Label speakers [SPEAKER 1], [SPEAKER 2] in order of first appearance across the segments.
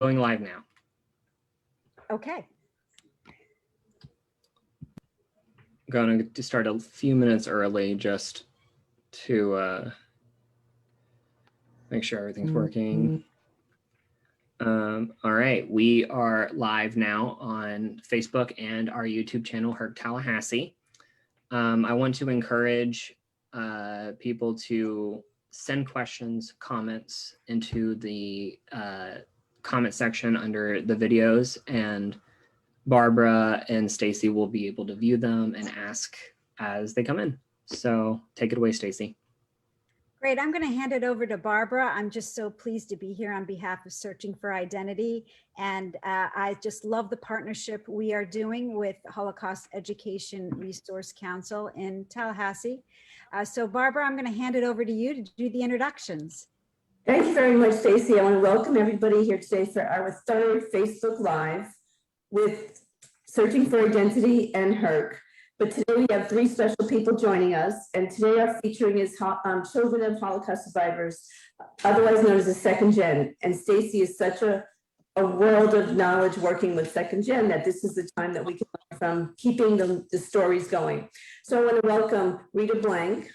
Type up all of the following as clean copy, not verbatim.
[SPEAKER 1] Going live now.
[SPEAKER 2] Okay.
[SPEAKER 1] Going to start a few minutes early just to make sure everything's working. All right, we are live now on Facebook and our YouTube channel, HERC Tallahassee. I want to encourage people to send questions, comments into the comment section under the videos, and Barbara and Stacey will be able to view them and ask as they come in. So take it away, Stacey.
[SPEAKER 2] Great. I'm going to hand it over to Barbara. I'm just so pleased to be here on behalf of Searching for Identity. And I just love the partnership we are doing with Holocaust Education Resource Council in Tallahassee. So Barbara, I'm going to hand it over to you to do the introductions.
[SPEAKER 3] Thank you very much, Stacey. I want to welcome everybody here today for our third Facebook Live with Searching for Identity and HERC. But today we have three special people joining us, and today our featuring is children of Holocaust survivors, otherwise known as a second gen. And Stacey is such a world of knowledge working with second gen that this is the time that we can learn from, keeping the stories going. So I want to welcome Rita Blank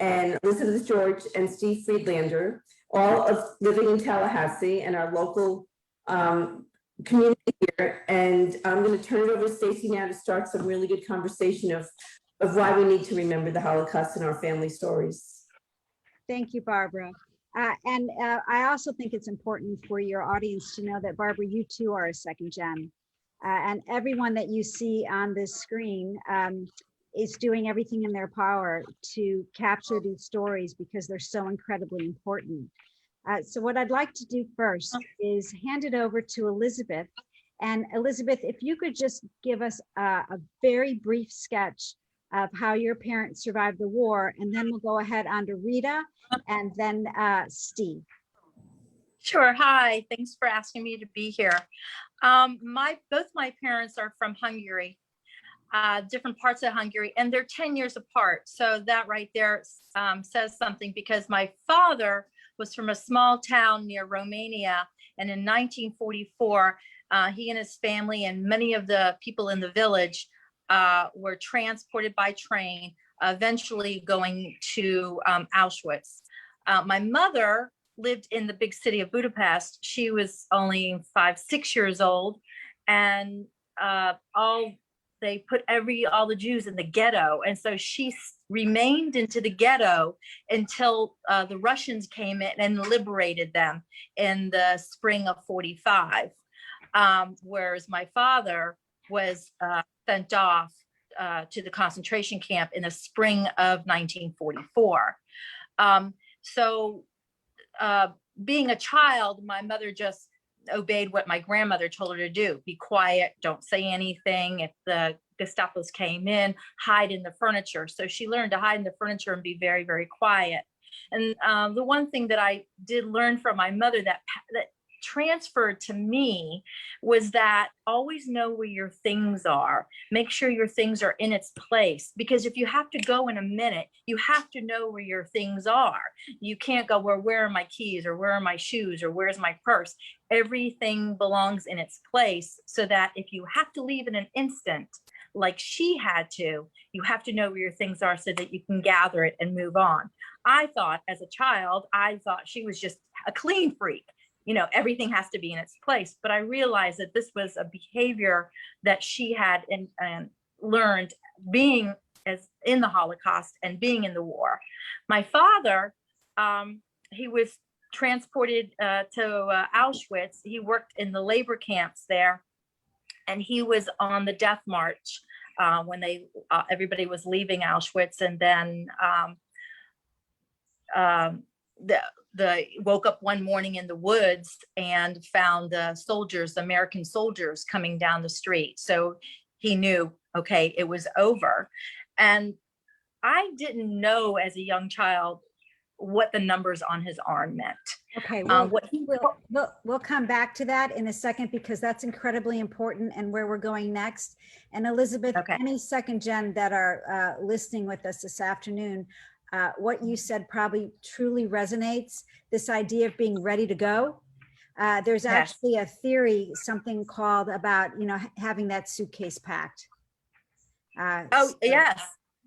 [SPEAKER 3] and Elizabeth George and Steve Friedlander, all of living in Tallahassee and our local community here. And I'm going to turn it over to Stacey now to start some really good conversation of why we need to remember the Holocaust in our family stories.
[SPEAKER 2] Thank you, Barbara. I also think it's important for your audience to know that, Barbara, you too are a second gen. And everyone that you see on this screen is doing everything in their power to capture these stories because they're so incredibly important. So what I'd like to do first is hand it over to Elizabeth. And Elizabeth, if you could just give us a very brief sketch of how your parents survived the war, and then we'll go ahead on to Rita and then Steve.
[SPEAKER 4] Sure. Hi, thanks for asking me to be here. Both my parents are from Hungary, different parts of Hungary, and they're 10 years apart. So that right there says something, because my father was from a small town near Romania. And in 1944, he and his family and many of the people in the village were transported by train, eventually going to Auschwitz. My mother lived in the big city of Budapest. She was only 5-6 years old, and they put all the Jews in the ghetto. And so she remained into the ghetto until the Russians came in and liberated them in the spring of 45. Whereas my father was sent off to the concentration camp in the spring of 1944. Being a child, my mother just obeyed what my grandmother told her to do. Be quiet, don't say anything. If the Gestapos came in, hide in the furniture. So she learned to hide in the furniture and be very, very quiet. And the one thing that I did learn from my mother that transferred to me was that always know where your things are. Make sure your things are in its place, because if you have to go in a minute, you have to know where your things are. You can't go, well, where are my keys, or where are my shoes, or where's my purse? Everything belongs in its place, so that if you have to leave in an instant, like she had to, you have to know where your things are so that you can gather it and move on. I thought as a child, she was just a clean freak. You know, everything has to be in its place. But I realized that this was a behavior that she had learned being in the Holocaust and being in the war. My father, he was transported to Auschwitz. He worked in the labor camps there, and he was on the death march when everybody was leaving Auschwitz, and then woke up one morning in the woods and found the American soldiers coming down the street. So he knew, okay, it was over. And I didn't know as a young child what the numbers on his arm meant.
[SPEAKER 2] Okay, we'll come back to that in a second, because that's incredibly important and where we're going next. And Elizabeth,
[SPEAKER 4] okay.
[SPEAKER 2] Any second gen that are listening with us this afternoon, what you said probably truly resonates, this idea of being ready to go. There's
[SPEAKER 4] Yes.
[SPEAKER 2] actually a theory, something called about, having that suitcase packed.
[SPEAKER 4] Oh, yes.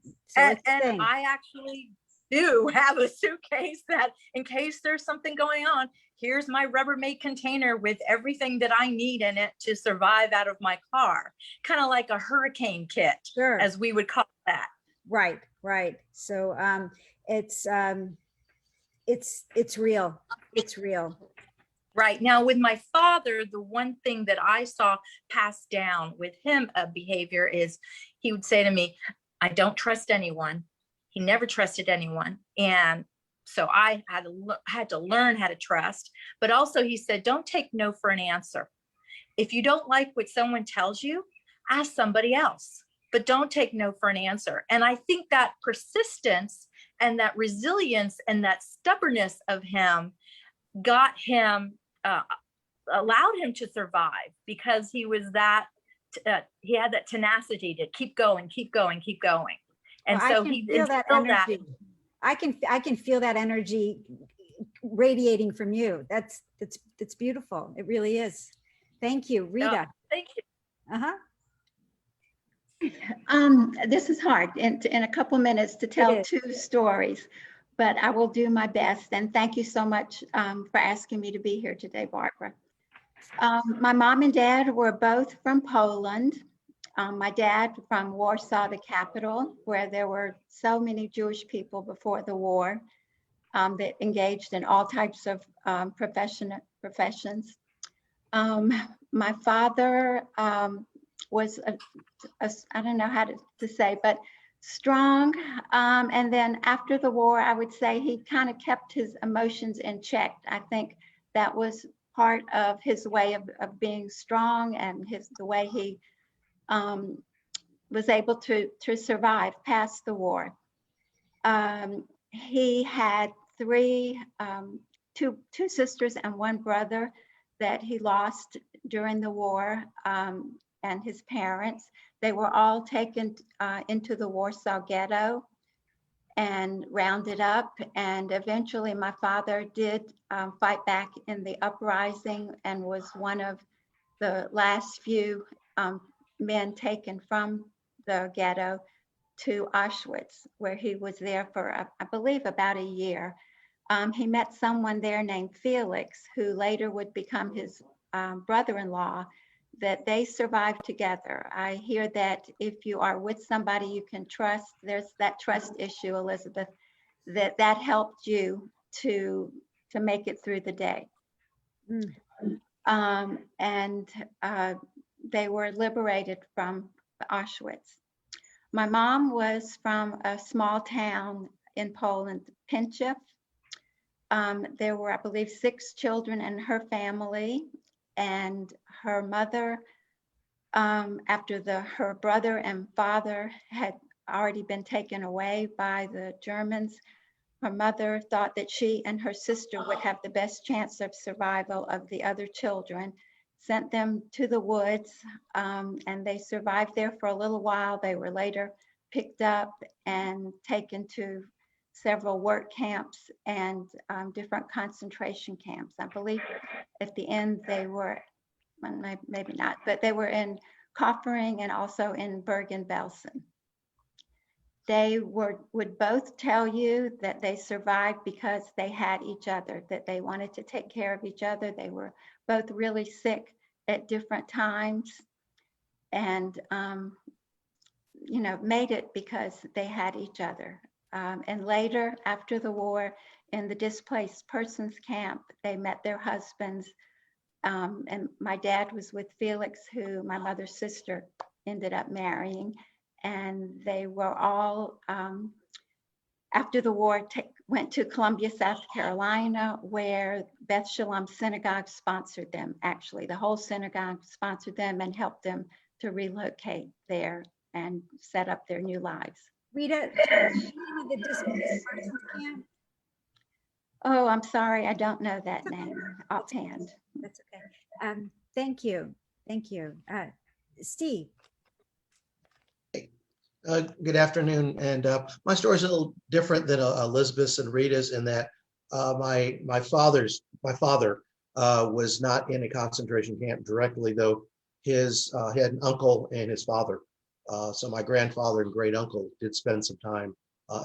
[SPEAKER 2] So
[SPEAKER 4] And,
[SPEAKER 2] it's a
[SPEAKER 4] and
[SPEAKER 2] thing.
[SPEAKER 4] I actually do have a suitcase that in case there's something going on, here's my Rubbermaid container with everything that I need in it to survive out of my car. Kind of like a hurricane kit,
[SPEAKER 2] Sure.
[SPEAKER 4] as we would call that.
[SPEAKER 2] Right. So it's real. It's real.
[SPEAKER 4] Right. Now, with my father, the one thing that I saw passed down with him of behavior is he would say to me, I don't trust anyone. He never trusted anyone. And so I had to learn how to trust. But also he said, don't take no for an answer. If you don't like what someone tells you, ask somebody else, but don't take no for an answer. And I think that persistence and that resilience and that stubbornness of him got him, allowed him to survive, because he was that, he had that tenacity to keep going. And
[SPEAKER 2] Well,
[SPEAKER 4] so
[SPEAKER 2] I can
[SPEAKER 4] he
[SPEAKER 2] feel that
[SPEAKER 4] instilled that.
[SPEAKER 2] energy. I can feel that energy radiating from you. That's beautiful. It really is. Thank you, Rita.
[SPEAKER 4] Thank you.
[SPEAKER 5] This is hard in a couple minutes to tell two stories, but I will do my best. And thank you so much for asking me to be here today, Barbara. My mom and dad were both from Poland. My dad from Warsaw, the capital, where there were so many Jewish people before the war that engaged in all types of professions. My father was, I don't know how to say, but strong. And then after the war, I would say he kind of kept his emotions in check. I think that was part of his way of being strong, and the way he was able to survive past the war. He had two sisters and one brother that he lost during the war, and his parents. They were all taken into the Warsaw Ghetto and rounded up. And eventually my father did fight back in the uprising and was one of the last few men taken from the ghetto to Auschwitz, where he was there for, I believe, about a year. He met someone there named Felix, who later would become his brother-in-law, that they survived together. I hear that if you are with somebody you can trust, there's that trust issue, Elizabeth, that helped you to make it through the day. And they were liberated from Auschwitz. My mom was from a small town in Poland, Pińczów. There were, I believe, 6 children in her family, and her mother, after her brother and father had already been taken away by the Germans, her mother thought that she and her sister would have the best chance of survival of the other children, sent them to the woods, and they survived there for a little while. They were later picked up and taken to several work camps and different concentration camps. I believe at the end they were, maybe not, but they were in Kaufering and also in Bergen-Belsen. They would both tell you that they survived because they had each other, that they wanted to take care of each other. They were both really sick at different times, and made it because they had each other. And later, after the war, in the displaced persons camp, they met their husbands. And my dad was with Felix, who my mother's sister ended up marrying. And they were all, after the war, went to Columbia, South Carolina, where Beth Shalom Synagogue sponsored them. Actually, the whole synagogue sponsored them and helped them to relocate there and set up their new lives.
[SPEAKER 2] Rita, the displaced persons camp?
[SPEAKER 5] Oh, I'm sorry, I don't know that name offhand.
[SPEAKER 2] That's okay. Thank you. Steve.
[SPEAKER 6] Good afternoon, and my story is a little different than Elizabeth's and Rita's in that my father was not in a concentration camp directly, though he had an uncle and his father. So my grandfather and great uncle did spend some time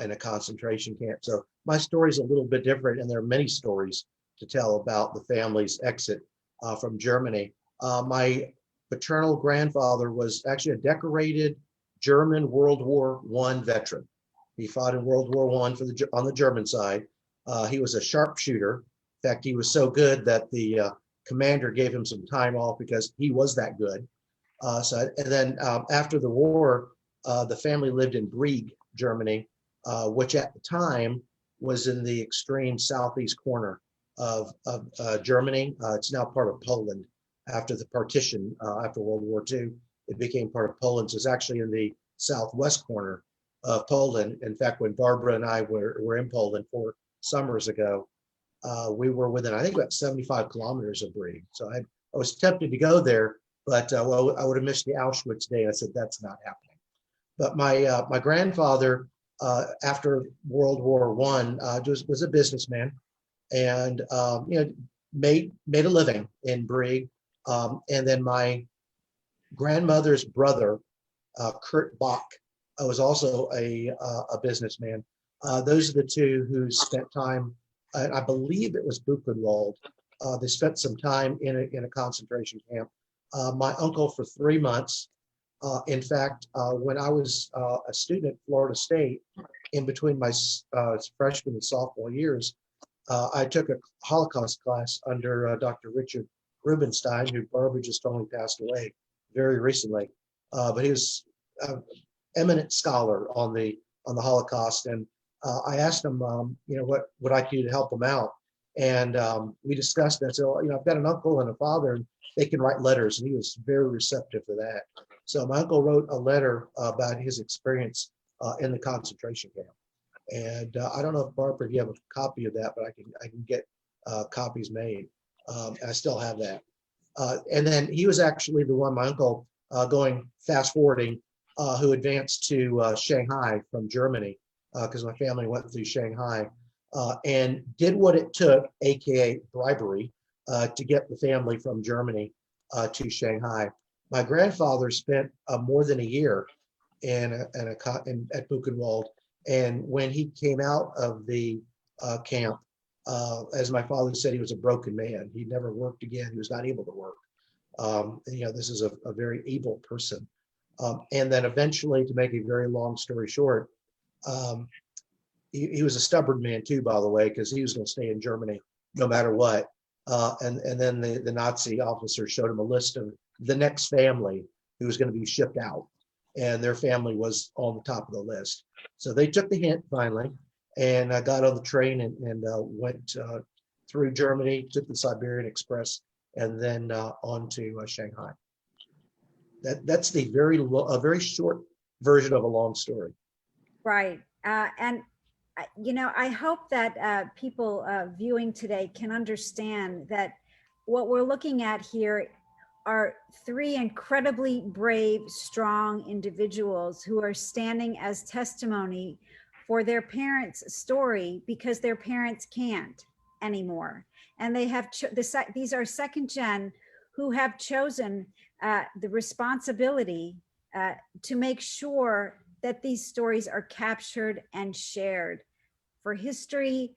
[SPEAKER 6] in a concentration camp. So my story is a little bit different, and there are many stories to tell about the family's exit from Germany. My paternal grandfather was actually a decorated German World War I veteran. He fought in World War I on the German side. He was a sharpshooter. In fact, he was so good that the commander gave him some time off because he was that good. And then after the war, the family lived in Brieg, Germany, which at the time was in the extreme southeast corner of Germany. It's now part of Poland. After the partition, after World War II, it became part of Poland. So it's actually in the southwest corner of Poland. In fact, when Barbara and I were in Poland 4 summers ago, we were within, I think, about 75 kilometers of Brieg. So I was tempted to go there, but I would have missed the Auschwitz day. I said, that's not happening. But my grandfather, after World War I, was a businessman, and made a living in Brieg. And then my grandmother's brother, Kurt Bach, was also a businessman. Those are the two who spent time. I believe it was Buchenwald. They spent some time in a concentration camp. My uncle for 3 months. In fact, when I was a student at Florida State, in between my freshman and sophomore years, I took a Holocaust class under Dr. Richard Rubenstein, who Barbara just only passed away very recently. But he was an eminent scholar on the Holocaust, and I asked him, what would I do to help him out? And we discussed that. So, I've got an uncle and a father, and they can write letters, and he was very receptive to that. So my uncle wrote a letter about his experience in the concentration camp. And I don't know if Barbara, if you have a copy of that, but I can get copies made. I still have that. And then he was actually the one, my uncle, going fast forwarding, who advanced to Shanghai from Germany, because my family went through Shanghai, and did what it took, AKA bribery, to get the family from Germany to Shanghai. My grandfather spent more than a year at Buchenwald. And when he came out of the camp, as my father said, he was a broken man. He never worked again. He was not able to work. This is a very evil person. And then eventually, to make a very long story short, he was a stubborn man too, by the way, because he was going to stay in Germany no matter what. And then the Nazi officer showed him a list of the next family who was going to be shipped out. And their family was on the top of the list. So they took the hint finally, and I got on the train and went through Germany, took the Siberian Express, and then on to Shanghai. That's the very short version of a long story.
[SPEAKER 2] Right. And I hope that people viewing today can understand that what we're looking at here are 3 incredibly brave, strong individuals who are standing as testimony for their parents' story because their parents can't anymore. And they have these are second gen who have chosen the responsibility to make sure that these stories are captured and shared for history,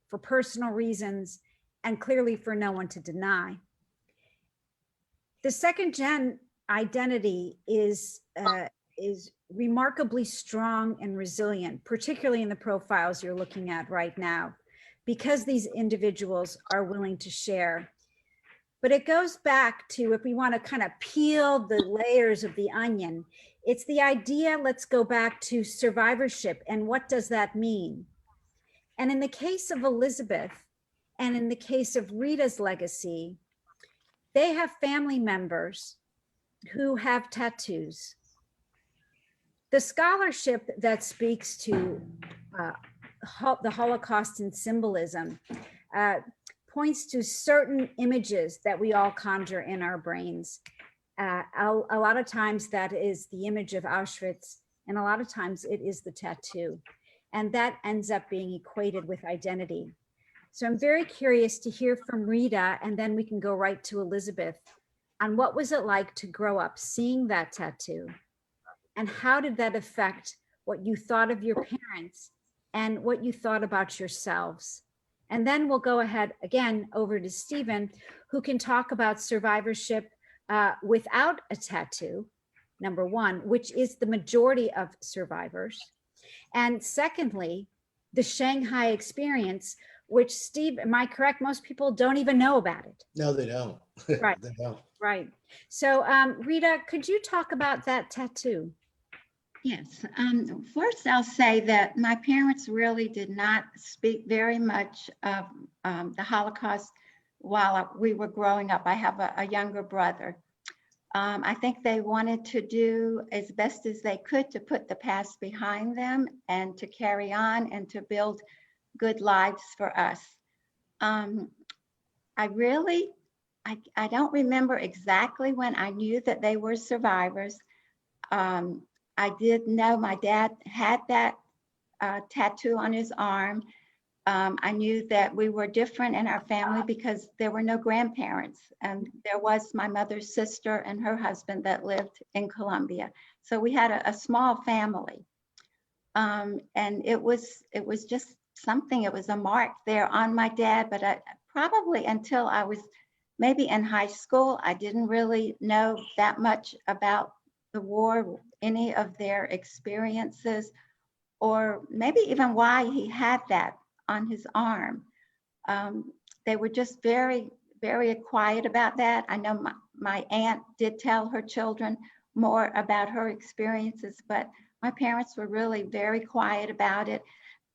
[SPEAKER 2] for personal reasons, and clearly for no one to deny. The second gen identity is remarkably strong and resilient, particularly in the profiles you're looking at right now, because these individuals are willing to share. But it goes back to, if we want to kind of peel the layers of the onion, it's the idea, let's go back to survivorship and what does that mean? And in the case of Elizabeth, and in the case of Rita's legacy, they have family members who have tattoos. The scholarship that speaks to the Holocaust and symbolism points to certain images that we all conjure in our brains. A lot of times that is the image of Auschwitz, and a lot of times it is the tattoo. And that ends up being equated with identity. So I'm very curious to hear from Rita, and then we can go right to Elizabeth on what was it like to grow up seeing that tattoo, and how did that affect what you thought of your parents and what you thought about yourselves? And then we'll go ahead again over to Stephen, who can talk about survivorship without a tattoo, number one, which is the majority of survivors. And secondly, the Shanghai experience, which Steve, am I correct? Most people don't even know about it.
[SPEAKER 6] No, they don't.
[SPEAKER 2] Right.
[SPEAKER 6] They don't.
[SPEAKER 2] Right. So Rita, could you talk about that tattoo?
[SPEAKER 5] Yes. First, I'll say that my parents really did not speak very much of the Holocaust while we were growing up. I have a younger brother. I think they wanted to do as best as they could to put the past behind them and to carry on and to build good lives for us. I don't remember exactly when I knew that they were survivors. I did know my dad had that tattoo on his arm. I knew that we were different in our family because there were no grandparents, and there was my mother's sister and her husband that lived in Colombia. So we had a small family. And it was just something, it was a mark there on my dad, but probably until I was maybe in high school, I didn't really know that much about the war, any of their experiences, or maybe even why he had that on his arm. They were just very, very quiet about that. I know my aunt did tell her children more about her experiences, but my parents were really very quiet about it.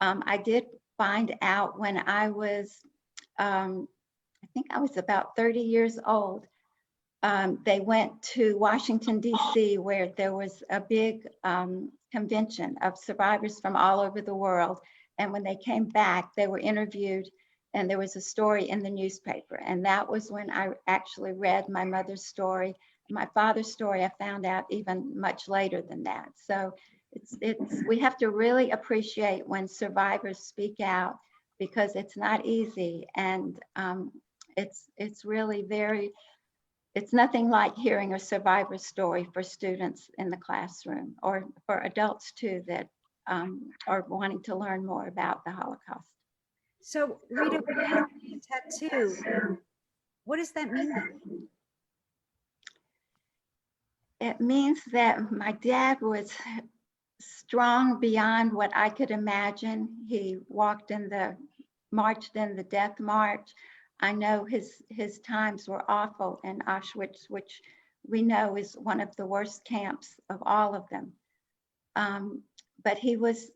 [SPEAKER 5] I did find out when I was, I think I was about 30 years old. They went to Washington, D.C., where there was a big convention of survivors from all over the world. And when they came back, they were interviewed, and there was a story in the newspaper. And that was when I actually read my mother's story. My father's story, I found out even much later than that. So we have to really appreciate when survivors speak out, because it's not easy. And it's really very, it's nothing like hearing a survivor story for students in the classroom, or for adults too that are wanting to learn more about the Holocaust.
[SPEAKER 2] So Rita, when you say tattoo, what does that mean?
[SPEAKER 5] It means that my dad was strong beyond what I could imagine. He marched in the death march. I know his times were awful in Auschwitz, which we know is one of the worst camps of all of them. But he was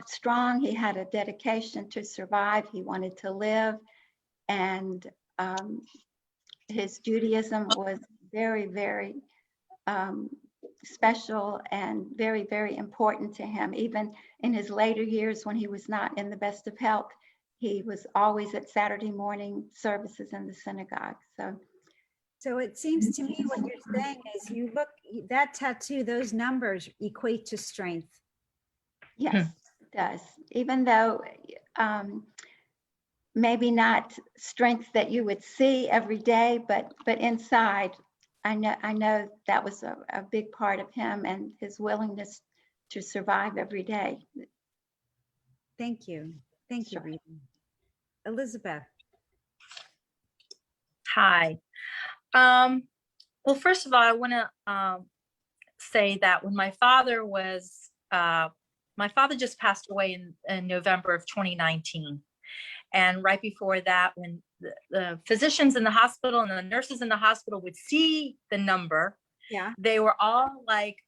[SPEAKER 5] strong. He had a dedication to survive. He wanted to live, and his Judaism was very, very special and very, very important to him. Even in his later years, when he was not in the best of health, he was always at Saturday morning services in the synagogue.
[SPEAKER 2] So it seems to me what you're saying is you look, that tattoo, those numbers equate to strength.
[SPEAKER 5] Yes, it does. Even though maybe not strength that you would see every day, but inside, I know that was a big part of him and his willingness to survive every day.
[SPEAKER 2] Thank you. Thank you, Rita. Elizabeth.
[SPEAKER 4] Hi. Well, first of all, I want to say that when my father just passed away in November of 2019. And right before that, when the physicians in the hospital and the nurses in the hospital would see the number,
[SPEAKER 2] yeah,
[SPEAKER 4] they were all like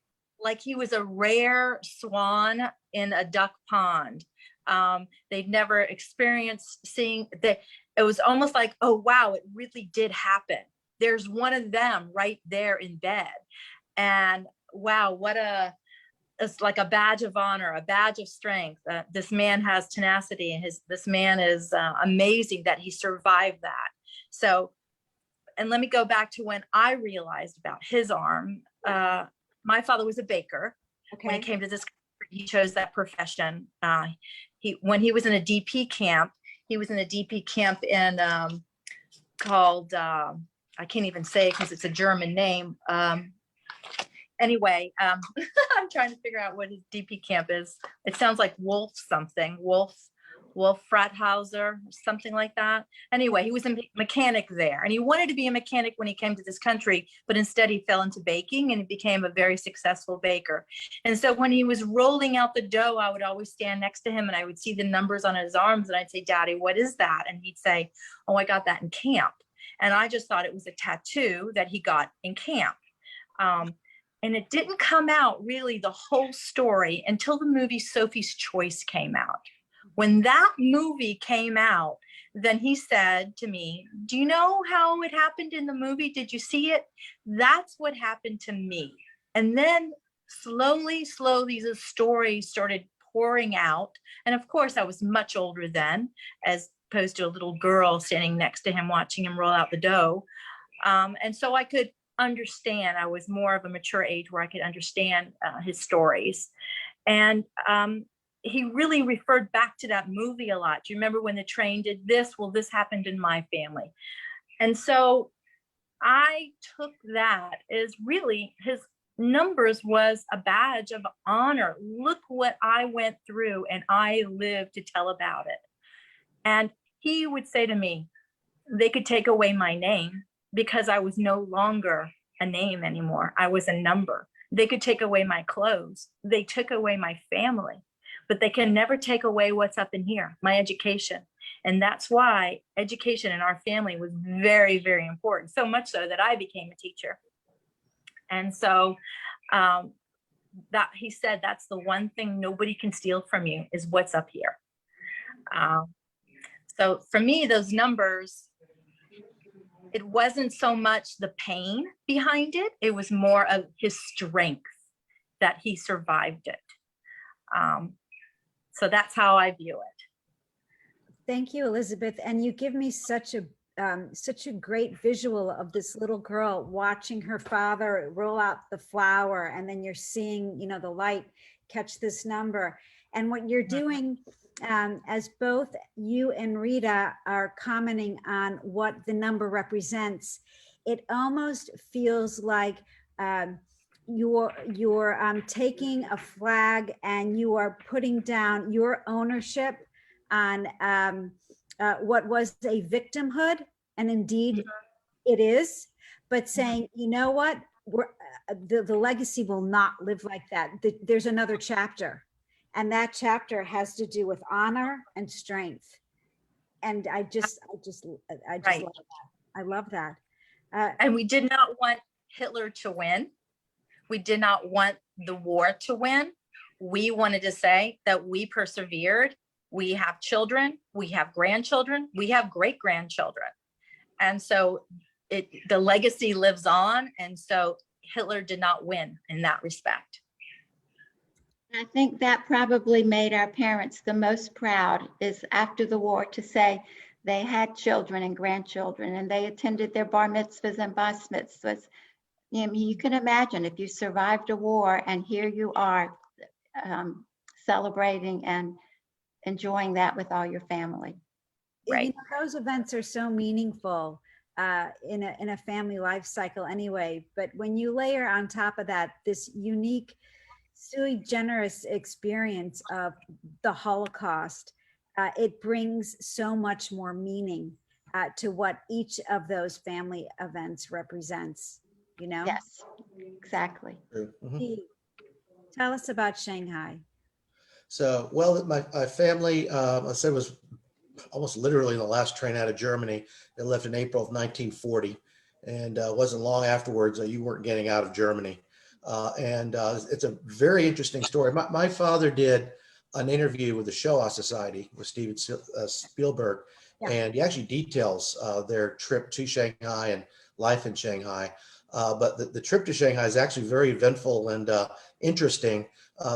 [SPEAKER 4] he was a rare swan in a duck pond. They'd never experienced seeing that. It was almost like, oh, wow, it really did happen. There's one of them right there in bed. And wow, it's like a badge of honor, a badge of strength. This man has tenacity, and this man is amazing that he survived that. So, and let me go back to when I realized about his arm. My father was a baker. Okay. When he came to this country, he chose that profession. When he was in a DP camp, He was in a DP camp in called I can't even say it because it's a German name. Anyway, I'm trying to figure out what his DP camp is. It sounds like Wolf something, Wolf Frathauser, something like that. Anyway, he was a mechanic there, and he wanted to be a mechanic when he came to this country, but instead he fell into baking and he became a very successful baker. And so when he was rolling out the dough, I would always stand next to him and I would see the numbers on his arms and I'd say, "Daddy, what is that?" And he'd say, "Oh, I got that in camp." And I just thought it was a tattoo that he got in camp. And it didn't come out really the whole story until the movie Sophie's Choice came out. When that movie came out, then he said to me, "Do you know how it happened in the movie? Did you see it?" That's what happened to me. And then slowly, the story started pouring out. And of course, I was much older then, as opposed to a little girl standing next to him, watching him roll out the dough. And so I could understand. I was more of a mature age where I could understand his stories. And he really referred back to that movie a lot. Do you remember when the train did this? Well, this happened in my family. And so I took that as really his numbers was a badge of honor. Look what I went through and I lived to tell about it. And he would say to me, they could take away my name because I was no longer a name anymore. I was a number. They could take away my clothes. They took away my family, but they can never take away what's up in here, my education. And that's why education in our family was very, very important. So much so that I became a teacher. And so that he said, that's the one thing nobody can steal from you is what's up here. So for me, those numbers, it wasn't so much the pain behind it. It was more of his strength that he survived it. So that's how I view it.
[SPEAKER 2] Thank you, Elizabeth. And you give me such a great visual of this little girl watching her father roll out the flour, and then you're seeing, you know, the light catch this number. And what you're doing, as both you and Rita are commenting on what the number represents, it almost feels like you're taking a flag and you are putting down your ownership on what was a victimhood, and indeed it is, but saying, you know what, the legacy will not live like that. There's another chapter, and that chapter has to do with honor and strength. And I just
[SPEAKER 4] Right.
[SPEAKER 2] love that. I love that.
[SPEAKER 4] And we did not want Hitler to win. We did not want the war to win. We wanted to say that we persevered. We have children, we have grandchildren, we have great-grandchildren. And so the legacy lives on. And so Hitler did not win in that respect.
[SPEAKER 5] I think that probably made our parents the most proud, is after the war to say they had children and grandchildren and they attended their bar mitzvahs and bas mitzvahs. I mean, you can imagine if you survived a war and here you are celebrating and enjoying that with all your family.
[SPEAKER 4] Right.
[SPEAKER 2] You know, those events are so meaningful in a family life cycle anyway. But when you layer on top of that this unique sui generis experience of the Holocaust, it brings so much more meaning to what each of those family events represents, you know?
[SPEAKER 5] Yes, exactly.
[SPEAKER 2] Steve, tell us about Shanghai.
[SPEAKER 6] So, well, my family, I said, was almost literally the last train out of Germany. They left in April of 1940, and it wasn't long afterwards that you weren't getting out of Germany. And it's a very interesting story. My father did an interview with the Shoah Society with Steven Spielberg,
[SPEAKER 2] Yeah.
[SPEAKER 6] and he actually details their trip to Shanghai and life in Shanghai. But the trip to Shanghai is actually very eventful and interesting.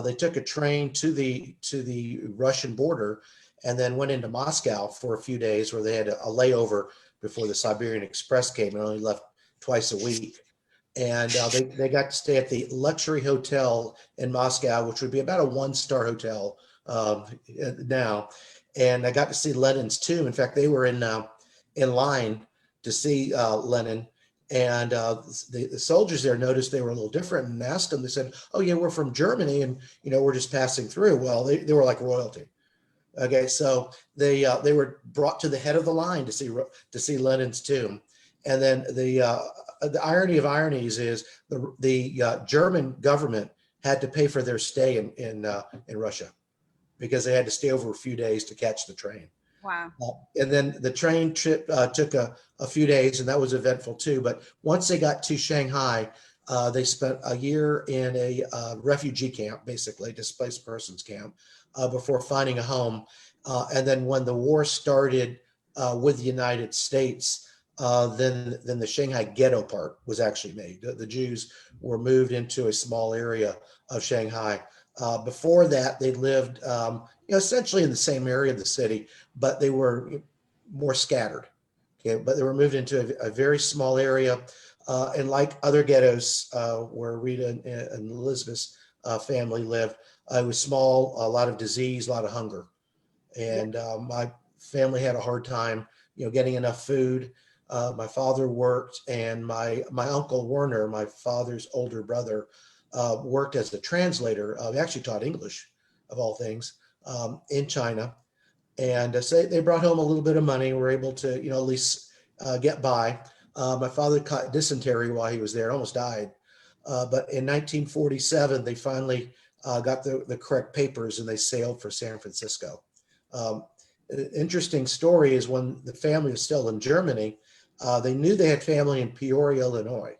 [SPEAKER 6] They took a train to the Russian border and then went into Moscow for a few days, where they had a layover before the Siberian Express came, and only left twice a week. And they got to stay at the luxury hotel in Moscow, which would be about a 1-star hotel now. and I got to see Lenin's tomb. In fact, they were in line to see Lenin, and the soldiers there noticed they were a little different and asked them. They said, "Oh yeah, we're from Germany, and we're just passing through." Well, they were like royalty. Okay, so they were brought to the head of the line to see Lenin's tomb, and then the irony of ironies is the German government had to pay for their stay in Russia, because they had to stay over a few days to catch the train.
[SPEAKER 2] Wow.
[SPEAKER 6] And then the train trip took a few days, and that was eventful too. But once they got to Shanghai, they spent a year in a refugee camp, basically displaced persons camp, before finding a home. And then when the war started with the United States, then the Shanghai ghetto part was actually made. The Jews were moved into a small area of Shanghai. Before that, they lived essentially in the same area of the city, but they were more scattered. Okay, but they were moved into a very small area, and like other ghettos where Rita and Elizabeth's family lived, it was small, a lot of disease, a lot of hunger, and my family had a hard time, getting enough food. My father worked, and my uncle Werner, my father's older brother, worked as a translator. He actually taught English, of all things, in China. And so they brought home a little bit of money, were able to, at least get by. My father caught dysentery while he was there, almost died. But in 1947, they finally got the correct papers, and they sailed for San Francisco. An interesting story is when the family was still in Germany, they knew they had family in Peoria, Illinois.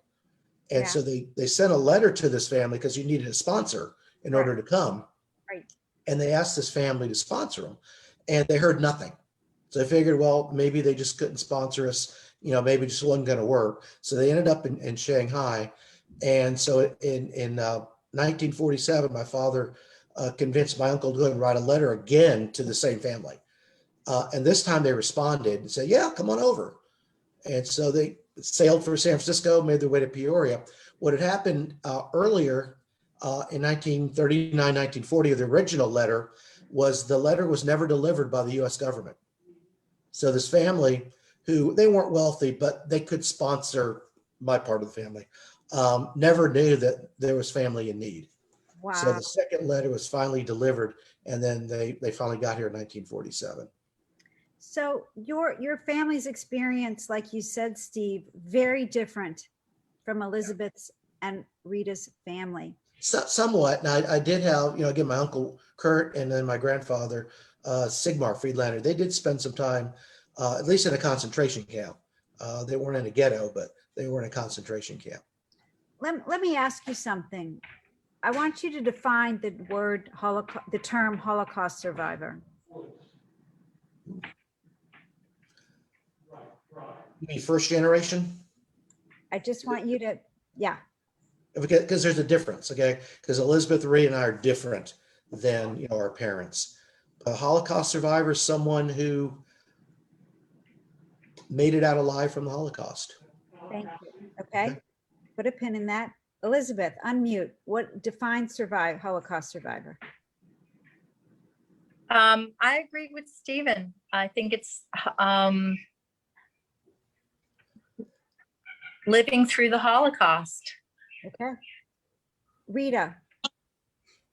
[SPEAKER 6] And so they sent a letter to this family because you needed a sponsor in order to come.
[SPEAKER 2] Right.
[SPEAKER 6] And they asked this family to sponsor them, and they heard nothing. So they figured, well, maybe they just couldn't sponsor us. Maybe it just wasn't going to work. So they ended up in Shanghai. And so in 1947, my father convinced my uncle to go ahead and write a letter again to the same family. And this time they responded and said, yeah, come on over. And so they sailed for San Francisco, made their way to Peoria. What had happened earlier in 1939, 1940, the original letter was never delivered by the U.S. government. So this family, who they weren't wealthy, but they could sponsor my part of the family, never knew that there was family in need.
[SPEAKER 2] Wow.
[SPEAKER 6] So the second letter was finally delivered, and then they finally got here in 1947.
[SPEAKER 2] So your family's experience, like you said, Steve, very different from Elizabeth's and Rita's family.
[SPEAKER 6] Somewhat. And I did have, again, my uncle Kurt and then my grandfather, Sigmar Friedlander. They did spend some time, at least in a concentration camp. They weren't in a ghetto, but they were in a concentration camp.
[SPEAKER 2] Let me ask you something. I want you to define the word the term Holocaust survivor.
[SPEAKER 6] You mean first generation?
[SPEAKER 2] I just want you to, yeah.
[SPEAKER 6] Because there's a difference, okay? Because Elizabeth, Rita, and I are different than our parents. A Holocaust survivor is someone who made it out alive from the Holocaust.
[SPEAKER 2] Thank you. Okay. Put a pin in that. Elizabeth, unmute. What defines Holocaust survivor?
[SPEAKER 4] I agree with Stephen. I think it's living through the Holocaust.
[SPEAKER 2] Okay. Rita.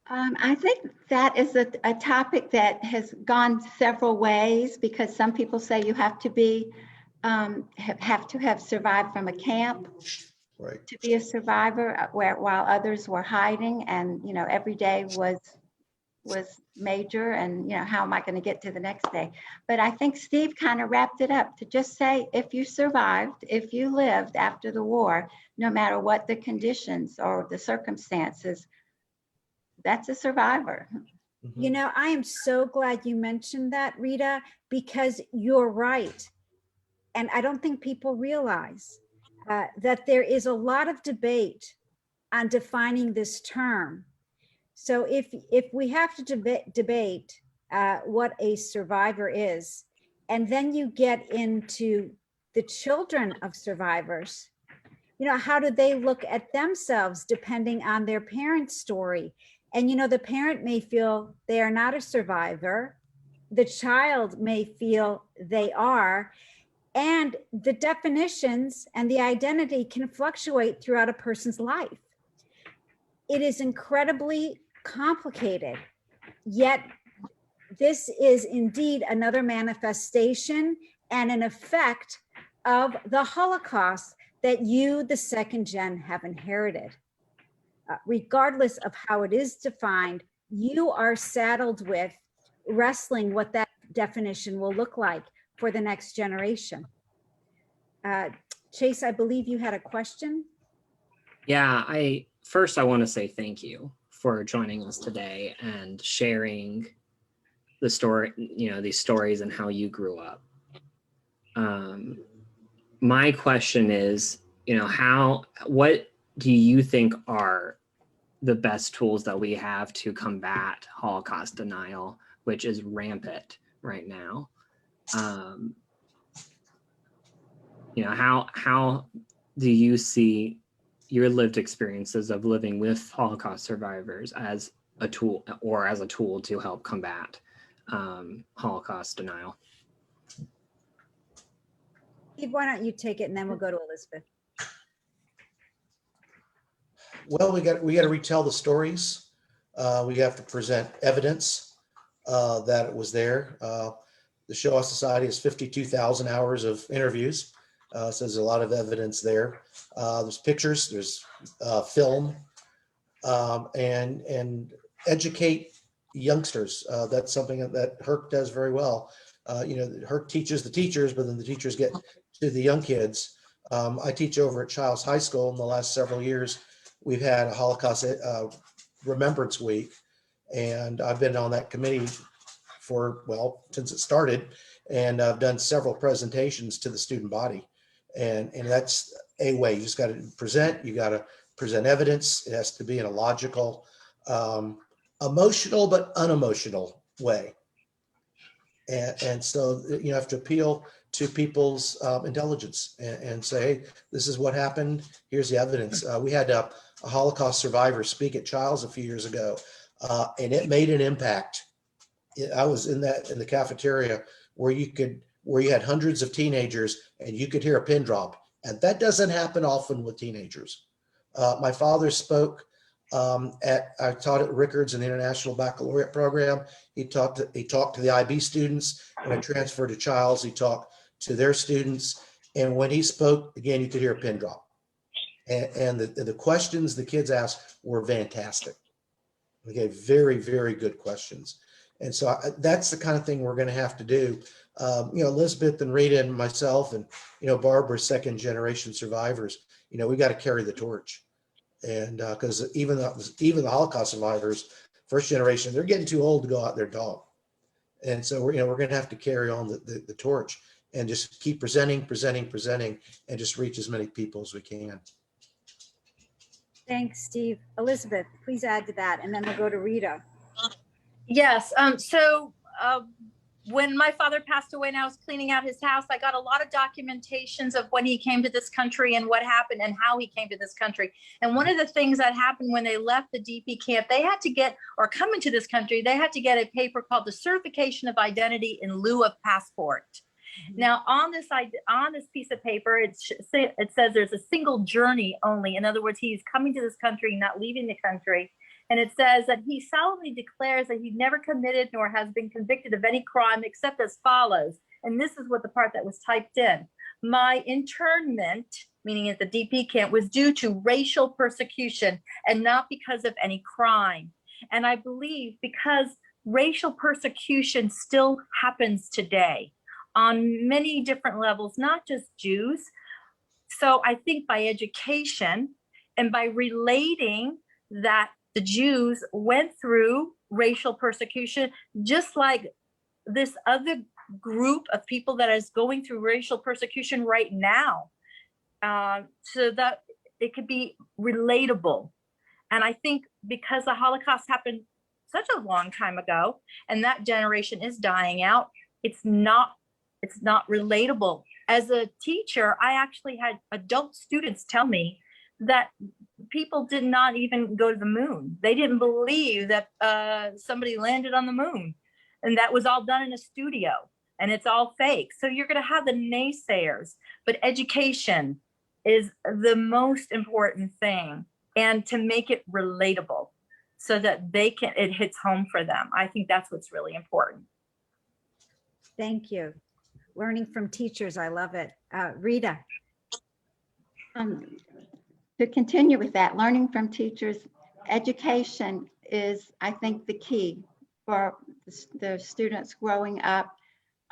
[SPEAKER 5] I think that is a topic that has gone several ways, because some people say you have to be have to have survived from a camp, right, to be a survivor, while others were hiding, and every day was major, and how am I going to get to the next day? But I think Steve kind of wrapped it up to just say, if you survived, if you lived after the war, no matter what the conditions or the circumstances, that's a survivor.
[SPEAKER 2] I am so glad you mentioned that, Rita, because you're right. And I don't think people realize that there is a lot of debate on defining this term. So if we have to debate what a survivor is, and then you get into the children of survivors, how do they look at themselves depending on their parent's story? And the parent may feel they are not a survivor, the child may feel they are. And the definitions and the identity can fluctuate throughout a person's life. It is incredibly complicated, yet this is indeed another manifestation and an effect of the Holocaust that you, the second gen, have inherited. Regardless of how it is defined, you are saddled with wrestling what that definition will look like for the next generation. Chase, I believe you had a question.
[SPEAKER 1] Yeah, I want to say thank you for joining us today and sharing the story, these stories and how you grew up. My question is, what do you think are the best tools that we have to combat Holocaust denial, which is rampant right now? How do you see your lived experiences of living with Holocaust survivors as a tool to help combat Holocaust denial?
[SPEAKER 2] Steve, why don't you take it and then we'll go to Elizabeth.
[SPEAKER 6] Well, we got to retell the stories. We have to present evidence that it was there. The Shoah Society has 52,000 hours of interviews. So there's a lot of evidence there. There's pictures, there's film, and educate youngsters. That's something that HERC does very well. HERC teaches the teachers, but then the teachers get to the young kids. I teach over at Childs High School. In the last several years, we've had a Holocaust Remembrance Week, and I've been on that committee since it started, and I've done several presentations to the student body. And that's a way. You just got to present. You got to present evidence. It has to be in a logical, emotional but unemotional way. And so you have to appeal to people's intelligence and say, hey, this is what happened. Here's the evidence. We had a Holocaust survivor speak at Childs a few years ago, and it made an impact. I was in the cafeteria where you had hundreds of teenagers and you could hear a pin drop. And that doesn't happen often with teenagers. My father spoke I taught at Rickards in the International Baccalaureate program. He talked to the IB students. When I transferred to Childs, he talked to their students. And when he spoke, again, you could hear a pin drop. And the questions the kids asked were fantastic. Okay, very, very good questions. And so that's the kind of thing we're going to have to do. Elizabeth and Rita and myself and, Barbara, second generation survivors, we got to carry the torch. And because even the Holocaust survivors, first generation, they're getting too old to go out their dog. And so we're going to have to carry on the torch and just keep presenting, and just reach as many people as we can.
[SPEAKER 2] Thanks, Steve. Elizabeth, please add to that, and then we'll go to Rita.
[SPEAKER 4] Yes. When my father passed away and I was cleaning out his house, I got a lot of documentations of when he came to this country and what happened and how he came to this country. And one of the things that happened when they left the DP camp, they had to get, or come into this country, they had to get a paper called the Certification of Identity in lieu of passport. Mm-hmm. Now, on this piece of paper, it says there's a single journey only. In other words, he's coming to this country, not leaving the country. And it says that he solemnly declares that he never committed nor has been convicted of any crime except as follows. And this is what the part that was typed in. My internment, meaning at the DP camp, was due to racial persecution and not because of any crime. And I believe because racial persecution still happens today on many different levels, not just Jews. So I think by education and by relating that the Jews went through racial persecution, just like this other group of people that is going through racial persecution right now, so that it could be relatable. And I think because the Holocaust happened such a long time ago, and that generation is dying out, it's not relatable. As a teacher, I actually had adult students tell me that people did not even go to the moon. They didn't believe that somebody landed on the moon. and that was all done in a studio, and it's all fake. So you're going to have the naysayers, but education is the most important thing, and to make it relatable so that it hits home for them. I think that's what's really important.
[SPEAKER 2] Thank you. Learning from teachers, I love it. Rita.
[SPEAKER 5] To continue with that, learning from teachers, education is, I think, the key for the students growing up.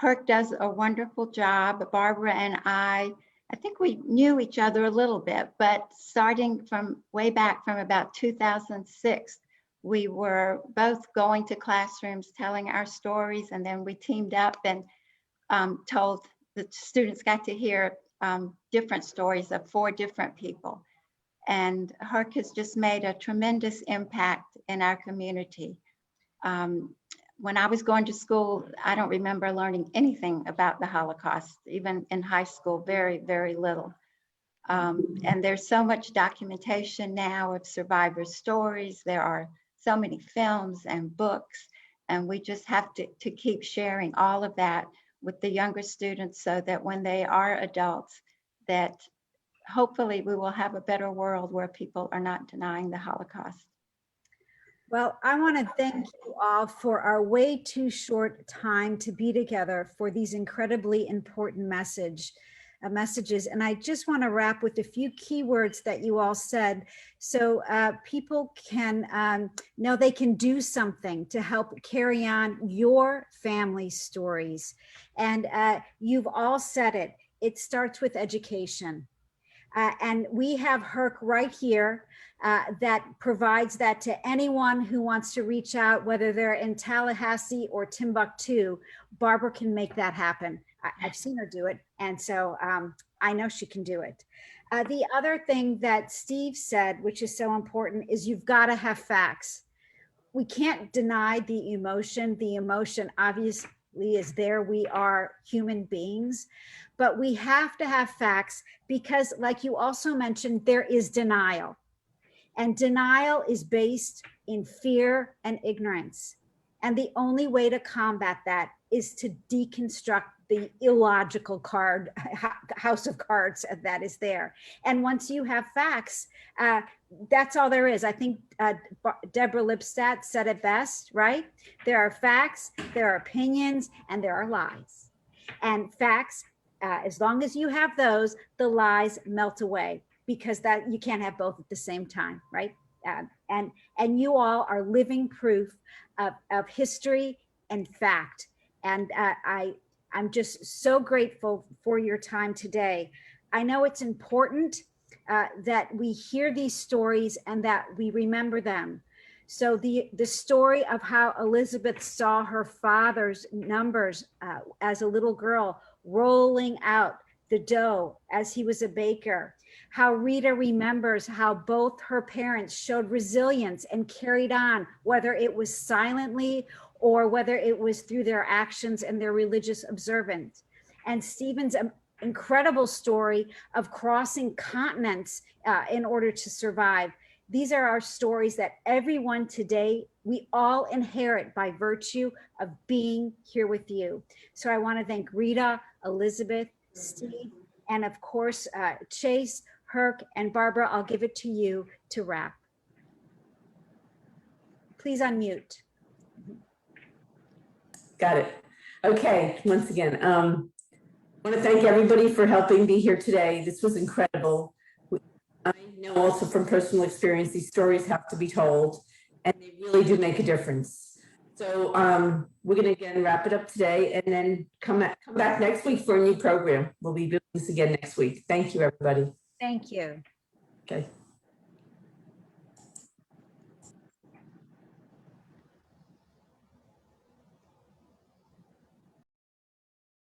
[SPEAKER 5] HERC does a wonderful job. Barbara and I think we knew each other a little bit, but starting from way back from about 2006, we were both going to classrooms telling our stories, and then we teamed up and told the students got to hear different stories of 4 different people. And HERC has just made a tremendous impact in our community. When I was going to school, I don't remember learning anything about the Holocaust, even in high school, very, very little. And there's so much documentation now of survivors' stories. There are so many films and books, and we just have to keep sharing all of that with the younger students so that when they are adults, that hopefully we will have a better world where people are not denying the Holocaust.
[SPEAKER 2] Well, I want to thank you all for our way too short time to be together for these incredibly important messages. And I just want to wrap with a few keywords that you all said, so people can know they can do something to help carry on your family stories. And you've all said it. It starts with education. And we have HERC right here that provides that to anyone who wants to reach out, whether they're in Tallahassee or Timbuktu. Barbara can make that happen. I've seen her do it. And so I know she can do it. The other thing that Steve said, which is so important, is you've got to have facts. We can't deny the emotion. The emotion obviously is there. We are human beings, but we have to have facts because, like you also mentioned, there is denial. And denial is based in fear and ignorance. And the only way to combat that is to deconstruct the illogical house of cards that is there. And once you have facts, that's all there is. I think Deborah Lipstadt said it best, right? There are facts, there are opinions, and there are lies. And facts, as long as you have those, the lies melt away, because that you can't have both at the same time, right? And you all are living proof of history and fact. And I'm just so grateful for your time today. I know it's important that we hear these stories and that we remember them. So the story of how Elizabeth saw her father's numbers as a little girl rolling out the dough as he was a baker, how Rita remembers how both her parents showed resilience and carried on, whether it was silently or whether it was through their actions and their religious observance. And Stephen's incredible story of crossing continents in order to survive. These are our stories that everyone today, we all inherit by virtue of being here with you. So I want to thank Rita, Elizabeth, Steve, and of course, Chase, HERC, and Barbara. I'll give it to you to wrap. Please unmute.
[SPEAKER 3] Got it. Okay, once again, I want to thank everybody for helping be here today. This was incredible. I know also from personal experience, these stories have to be told, and they really do make a difference. So we're going to again wrap it up today, and then come back next week for a new program. We'll be doing this again next week. Thank you, everybody.
[SPEAKER 2] Thank you.
[SPEAKER 3] Okay.